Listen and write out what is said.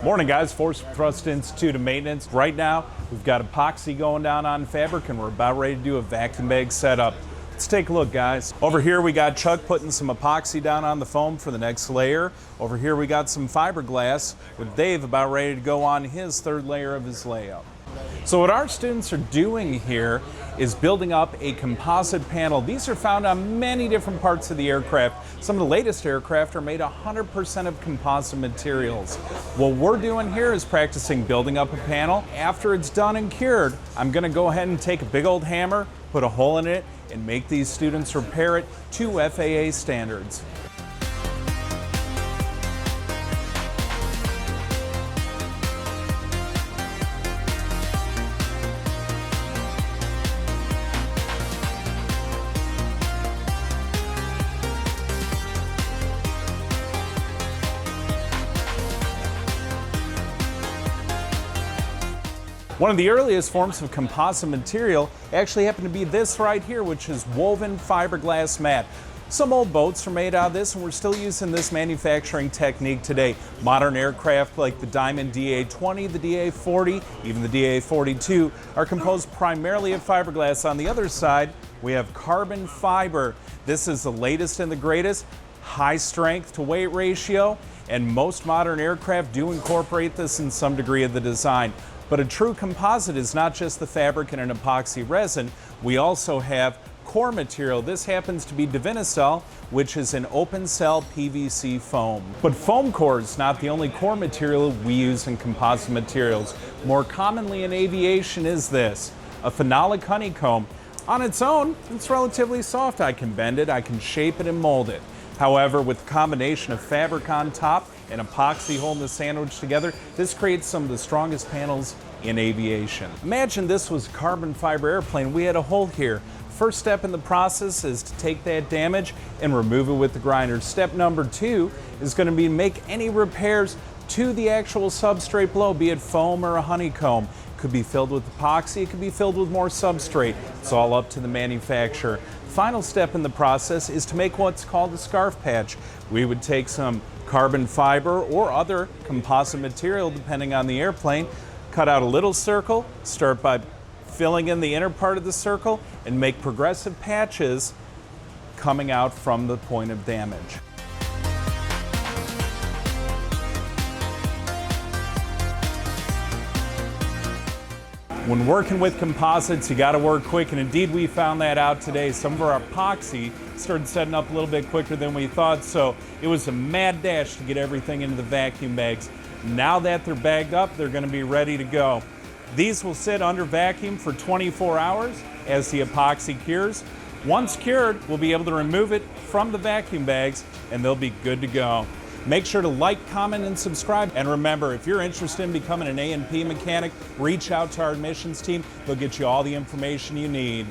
Morning guys, Force Thrust Institute of Maintenance. Right now we've got epoxy going down on fabric and we're about ready to do a vacuum bag setup. Let's take a look guys. Over here we got Chuck putting some epoxy down on the foam for the next layer. Over here we got some fiberglass with Dave about ready to go on his third layer of his layup. So what our students are doing here is building up a composite panel. These are found on many different parts of the aircraft. Some of the latest aircraft are made 100% of composite materials. What we're doing here is practicing building up a panel. After it's done and cured, I'm going to go ahead and take a big old hammer, put a hole in it, and make these students repair it to FAA standards. One of the earliest forms of composite material actually happened to be this right here, which is woven fiberglass mat. Some old boats are made out of this and we're still using this manufacturing technique today. Modern aircraft like the Diamond DA-20, the DA-40, even the DA-42 are composed primarily of fiberglass. On the other side, we have carbon fiber. This is the latest and the greatest, high strength to weight ratio, and most modern aircraft do incorporate this in some degree of the design. But a true composite is not just the fabric and an epoxy resin. We also have core material. This happens to be Divinycell, which is an open cell PVC foam. But foam core is not the only core material we use in composite materials. More commonly in aviation is this, a phenolic honeycomb. On its own, it's relatively soft. I can bend it, I can shape it and mold it. However, with the combination of fabric on top and epoxy holding the sandwich together, this creates some of the strongest panels in aviation. Imagine this was a carbon fiber airplane. We had a hole here. First step in the process is to take that damage and remove it with the grinder. Step number 2 is going to be to make any repairs to the actual substrate below, be it foam or a honeycomb. It could be filled with epoxy, it could be filled with more substrate. It's all up to the manufacturer. Final step in the process is to make what's called a scarf patch. We would take some carbon fiber or other composite material depending on the airplane, cut out a little circle, start by filling in the inner part of the circle, and make progressive patches coming out from the point of damage. When working with composites, you got to work quick, and indeed we found that out today. Some of our epoxy started setting up a little bit quicker than we thought, so it was a mad dash to get everything into the vacuum bags. Now that they're bagged up, they're going to be ready to go. These will sit under vacuum for 24 hours as the epoxy cures. Once cured, we'll be able to remove it from the vacuum bags and they'll be good to go. Make sure to like, comment, and subscribe. And remember, if you're interested in becoming an A&P mechanic, reach out to our admissions team. They'll get you all the information you need.